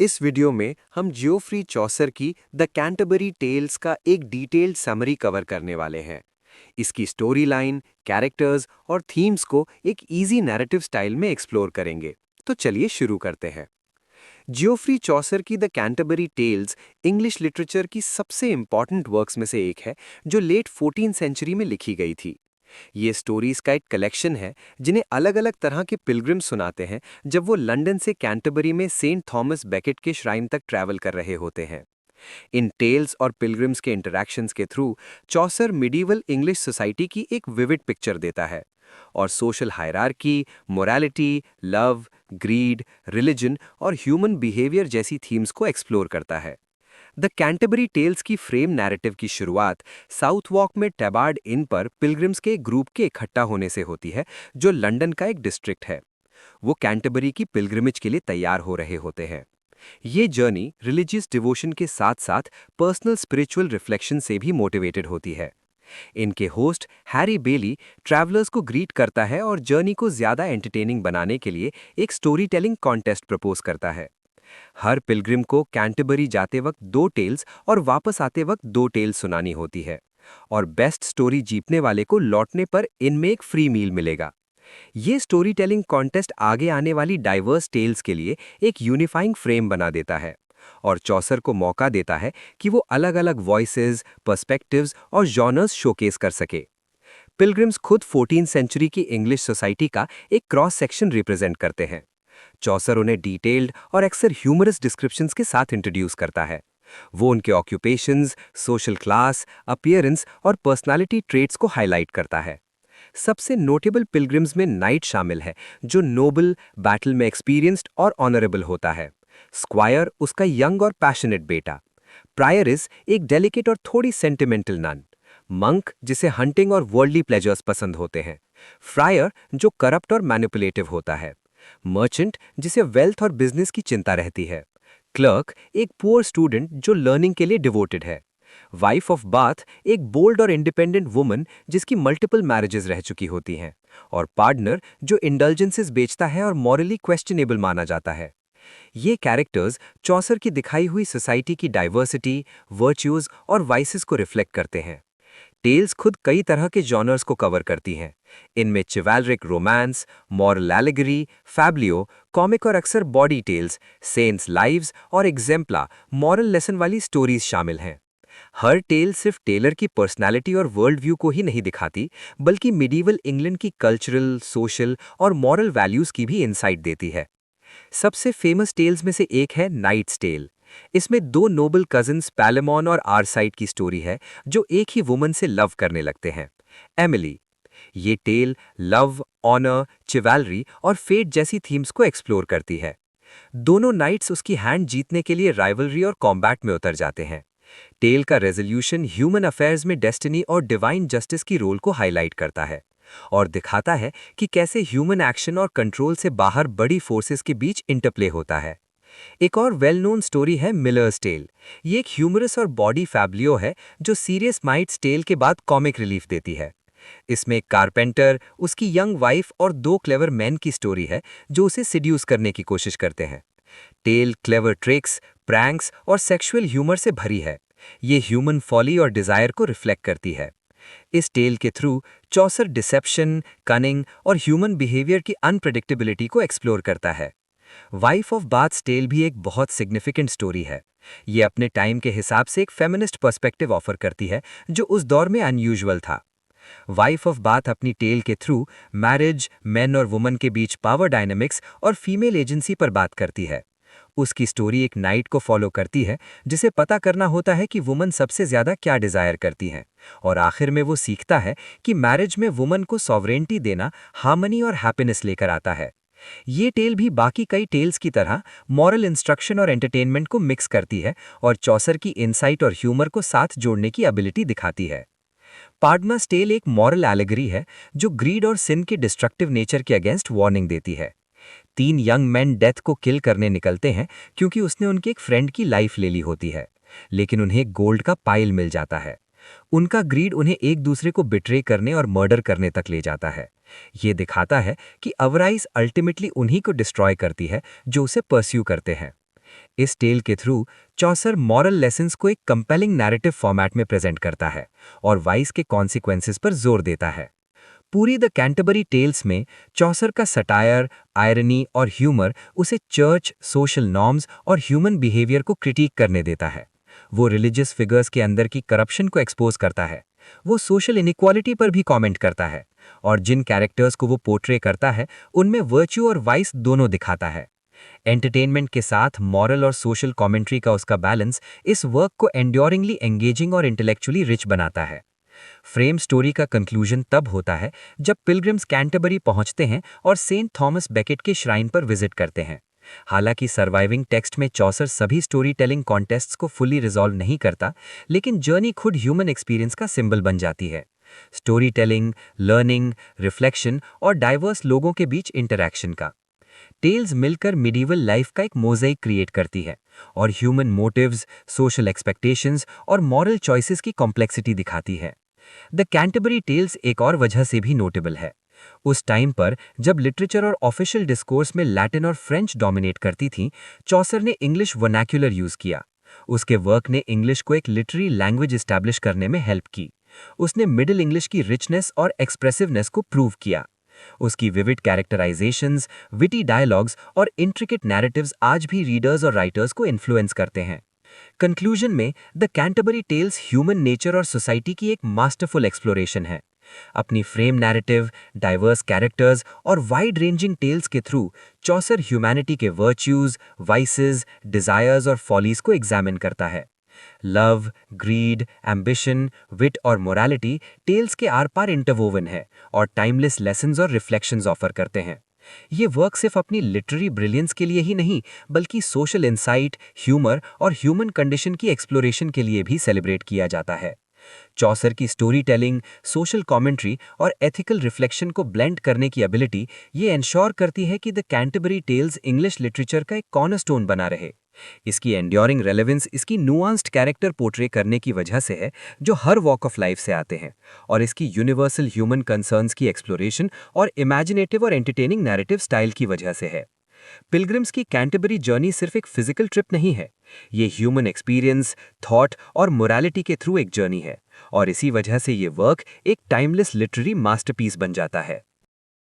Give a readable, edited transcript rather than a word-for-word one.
इस वीडियो में हम जियोफ्री चौसर की द कैंटरबरी टेल्स का एक डिटेल्ड समरी कवर करने वाले हैं। इसकी स्टोरी लाइन, कैरेक्टर्स और थीम्स को एक इजी नैरेटिव स्टाइल में एक्सप्लोर करेंगे। तो चलिए शुरू करते हैं। जियोफ्री चौसर की the Canterbury Tales English literature की सबसे इंपॉर्टेंट वर्क्स में से एक है, जो लेट 14th सेंचुरी में लिखी गई थी। ये स्टोरीज का एक कलेक्शन है जिन्हें अलग अलग तरह के पिलग्रिम्स सुनाते हैं जब वो लंदन से कैंटरबरी में सेंट थॉमस बेकेट के श्राइन तक ट्रैवल कर रहे होते हैं। इन टेल्स और पिलग्रिम्स के इंटरैक्शंस के through Chaucer medieval English society की एक विविड पिक्चर देता है और social hierarchy, morality, love, greed, religion और ह्यूमन बिहेवियर जैसी थीम्स को एक्सप्लोर करता है। द कैंटरबरी टेल्स की फ्रेम नैरेटिव की शुरुआत साउथ वॉक में टैबार्ड इन पर पिलग्रिम्स के एक ग्रुप के इकट्ठा होने से होती है, जो लंदन का एक डिस्ट्रिक्ट है। वो कैंटरबरी की पिलग्रिमेज के लिए तैयार हो रहे होते हैं। ये जर्नी रिलीजियस डिवोशन के साथ साथ पर्सनल स्पिरिचुअल रिफ्लेक्शन से भी मोटिवेटेड होती है। इनके होस्ट हैरी बेली ट्रैवलर्स को ग्रीट करता है और जर्नी को ज्यादा एंटरटेनिंग बनाने के लिए एक स्टोरी टेलिंग कॉन्टेस्ट प्रपोज करता है। हर पिलग्रिम को कैंटरबरी जाते वक्त 2 टेल्स और वापस आते वक्त 2 टेल्स सुनानी होती है, और बेस्ट स्टोरी जीतने वाले को लौटने पर इनमें एक फ्री मील मिलेगा। ये स्टोरी टेलिंग कॉन्टेस्ट आगे आने वाली डाइवर्स टेल्स के लिए एक यूनिफाइंग फ्रेम बना देता है और चौसर को मौका देता है कि वो अलग-अलग वॉइसेस, पर्सपेक्टिव्स और जॉनर्स शोकेस कर सके। पिलग्रिम्स खुद 14th सेंचुरी की इंग्लिश सोसाइटी का एक क्रॉस सेक्शन रिप्रेजेंट करते हैं। चौसर उन्हें डिटेल्ड और अक्सर ह्यूमरस डिस्क्रिप्शंस के साथ इंट्रोड्यूस करता है। वो उनके ऑक्यूपेशंस, सोशल क्लास, अपीयरेंस और पर्सनालिटी ट्रेट्स को हाईलाइट करता है। सबसे नोटेबल पिलग्रिम्स में नाइट शामिल है, जो नोबल, बैटल में एक्सपीरियंस्ड और ऑनरेबल होता है। स्क्वायर उसका यंग और पैशनेट बेटा। प्रायरिस एक डेलिकेट और थोड़ी सेंटिमेंटल नन। मंक जिसे हंटिंग और वर्ल्डली प्लेजर्स पसंद होते हैं। फ्रायर जो करप्ट और मैनिपुलेटिव होता है। मर्चेंट जिसे वेल्थ और बिजनेस की चिंता रहती है। क्लर्क एक पुअर स्टूडेंट जो लर्निंग के लिए डिवोटेड है। वाइफ ऑफ बाथ एक बोल्ड और इंडिपेंडेंट वुमन जिसकी मल्टीपल मैरिजेस रह चुकी होती हैं। और पार्टनर जो इंडल्जेंसेस बेचता है और मॉरली क्वेश्चनेबल माना जाता है। ये कैरेक्टर्स चौसर की दिखाई हुई सोसाइटी की डाइवर्सिटी, वर्च्यूज और वाइसेस को रिफ्लेक्ट करते हैं। टेल्स खुद कई तरह के जॉनर्स को कवर करती हैं। इनमें चिवैलरिक रोमांस, मॉरल एलिगरी, फैब्लियो, कॉमिक और अक्सर बॉडी टेल्स, सेंट्स लाइव्स और एग्जेम्पला मॉरल लेसन वाली स्टोरीज शामिल हैं। हर टेल सिर्फ टेलर की पर्सनालिटी और वर्ल्ड व्यू को ही नहीं दिखाती, बल्कि मिडीवल इंग्लैंड की कल्चरल, सोशल और मॉरल वैल्यूज की भी इंसाइट देती है। सबसे फेमस टेल्स में से एक है नाइट्स टेल। इसमें 2 नोबल कजिन्स पैलेमॉन और आरसाइड की स्टोरी है, जो एक ही वुमन से लव करने लगते हैं, एमिली। ये टेल लव, ऑनर, चिवैलरी और फेट जैसी थीम्स को एक्सप्लोर करती है। दोनों नाइट्स उसकी हैंड जीतने के लिए राइवलरी और कॉम्बैट में उतर जाते हैं। टेल का रेजोल्यूशन ह्यूमन अफेयर्स में डेस्टिनी और डिवाइन जस्टिस की रोल को हाईलाइट करता है और दिखाता है कि कैसे ह्यूमन एक्शन और कंट्रोल से बाहर बड़ी फोर्सेस के बीच इंटरप्ले होता है। एक और वेल नोन स्टोरी है मिलर्स टेल। ये एक ह्यूमरस और बॉडी फैब्लियो है जो सीरियस माइट्स टेल के बाद कॉमिक रिलीफ देती है। इसमें एक कारपेंटर, उसकी यंग वाइफ और 2 क्लेवर मैन की स्टोरी है जो उसे सिड्यूस करने की कोशिश करते हैं। टेल क्लेवर ट्रिक्स, प्रैंक्स और सेक्सुअल ह्यूमर से भरी है। ये ह्यूमन फॉली और डिजायर को रिफ्लेक्ट करती है। इस टेल के थ्रू चौसर डिसेप्शन, कनिंग और ह्यूमन बिहेवियर की अनप्रेडिक्टेबिलिटी को एक्सप्लोर करता है। वाइफ ऑफ बाथ्स टेल भी एक बहुत सिग्निफिकेंट स्टोरी है। ये अपने टाइम के हिसाब से एक फेमिनिस्ट पर्सपेक्टिव ऑफर करती है, जो उस दौर में अनयूजुअल था। वाइफ ऑफ बाथ अपनी टेल के थ्रू मैरिज, मेन और वुमन के बीच पावर डायनामिक्स और फीमेल एजेंसी पर बात करती है। उसकी स्टोरी एक नाइट को फॉलो करती है जिसे पता करना होता है कि वुमन सबसे ज्यादा क्या डिजायर करती हैं, और आखिर में वो सीखता है कि मैरिज में वुमन को सॉवरेंटी देना हार्मनी और हैप्पीनेस लेकर आता है। ये टेल भी बाकी कई टेल्स की तरह मॉरल इंस्ट्रक्शन और एंटरटेनमेंट को मिक्स करती है और चौसर की इंसाइट और ह्यूमर को साथ जोड़ने की एबिलिटी दिखाती है। पार्डमस टेल एक मॉरल एलिगरी है जो ग्रीड और सिन के डिस्ट्रक्टिव नेचर के अगेंस्ट वार्निंग देती है। 3 यंग मैन डेथ को किल करने निकलते हैं क्योंकि उसने उनके एक फ्रेंड की लाइफ ले ली होती है, लेकिन उन्हें गोल्ड का पाइल मिल जाता है। उनका ग्रीड उन्हें एक दूसरे को बिट्रे करने और मर्डर करने तक ले जाता है। ये दिखाता है कि अवराइज अल्टीमेटली उन्हीं को डिस्ट्रॉय करती है जो उसे परस्यू करते हैं। इस टेल के थ्रू चौसर मॉरल लेसन्स को एक कंपेलिंग नैरेटिव फॉर्मेट में प्रेजेंट करता है और वाइस के कॉन्सिक्वेंसेस पर जोर देता है। पूरी द कैंटरबरी टेल्स में चौसर का सटायर, आयरनी और ह्यूमर उसे चर्च, सोशल नॉर्म्स और ह्यूमन बिहेवियर को क्रिटिक करने देता है। वो रिलीजियस फिगर्स के अंदर की करप्शन को एक्सपोज करता है। वो सोशल इनइक्वालिटी पर भी कमेंट करता है और जिन कैरेक्टर्स को वो पोर्ट्रे करता है उनमें वर्च्यू और वाइस दोनों दिखाता है। एंटरटेनमेंट के साथ मॉरल और सोशल कमेंट्री का उसका बैलेंस इस वर्क को एंड्योरिंगली एंगेजिंग और इंटेलेक्चुअली रिच बनाता है। फ्रेम स्टोरी का कंक्लूजन तब होता है जब पिलग्रिम्स कैंटरबरी पहुंचते हैं और सेंट थॉमस बेकेट के श्राइन पर विजिट करते हैं। हालांकि सर्वाइविंग टेक्स्ट में चौसर सभी स्टोरी टेलिंग कॉन्टेस्ट्स को फुली रिजॉल्व नहीं करता, लेकिन जर्नी खुद ह्यूमन एक्सपीरियंस का सिंबल बन जाती है। स्टोरी टेलिंग, लर्निंग, रिफ्लेक्शन और डाइवर्स लोगों के बीच इंटरैक्शन का टेल्स मिलकर मिडीवल लाइफ का एक मोज़ाइक क्रिएट करती है और ह्यूमन मोटिव्स, सोशल एक्सपेक्टेशंस और मॉरल चॉइसेस की कॉम्प्लेक्सिटी दिखाती है। द कैंटरबरी टेल्स एक और वजह से भी नोटेबल है। उस टाइम पर जब लिटरेचर और ऑफिशियल डिस्कोर्स में लैटिन और फ्रेंच डोमिनेट करती थीं, चौसर ने इंग्लिश वर्नाक्युलर यूज किया। उसके वर्क ने इंग्लिश को एक लिटरेरी लैंग्वेज एस्टैब्लिश करने में हेल्प की। उसने मिडिल इंग्लिश की रिचनेस और एक्सप्रेसिवनेस को प्रूव किया। उसकी विविड कैरेक्टराइजेशंस, विटी डायलॉग्स और इंट्रिकेट नैरेटिव्स आज भी रीडर्स और राइटर्स को इन्फ्लुएंस करते हैं। कंक्लूजन में the Canterbury Tales human nature और सोसाइटी की एक मास्टरफुल एक्सप्लोरेशन है। अपनी फ्रेम नैरेटिव, डाइवर्स कैरेक्टर्स और वाइड रेंजिंग टेल्स के थ्रू चौसर ह्यूमैनिटी के वर्च्यूज, वाइसेस, डिजायर्स और फॉलीज को एग्जामिन करता है। लव, ग्रीड, एम्बिशन, विट और मोरालिटी टेल्स के आर पार इंटरवोवन है और टाइमलेस लेसन्स और रिफ्लेक्शंस ऑफर करते हैं। ये वर्क सिर्फ अपनी लिटरेरी ब्रिलियंस के लिए ही नहीं, बल्कि सोशल इंसाइट, ह्यूमर और ह्यूमन कंडीशन की एक्सप्लोरेशन के लिए भी सेलिब्रेट किया जाता है। चौसर की स्टोरी टेलिंग, सोशल कमेंट्री और एथिकल रिफ्लेक्शन को ब्लेंड करने की एबिलिटी ये एंश्योर करती है कि the Canterbury Tales English literature का एक कॉर्नरस्टोन बना रहे। इसकी एंड्योरिंग रेलेवेंस इसकी नुआंस्ड कैरेक्टर पोर्ट्रे करने की वजह से है, जो हर वॉक ऑफ लाइफ से आते हैं, और इसकी यूनिवर्सल ह्यूमन कंसर्न्स की एक्सप्लोरेशन और इमेजिनेटिव और एंटरटेनिंग नैरेटिव स्टाइल की वजह से है। पिलग्रिम्स की कैंटरबरी जर्नी सिर्फ एक फिजिकल ट्रिप नहीं है, ये ह्यूमन एक्सपीरियंस, थॉट और मोरालिटी के थ्रू एक जर्नी है, और इसी वजह से ये वर्क एक टाइमलेस लिटरेरी मास्टरपीस बन जाता है।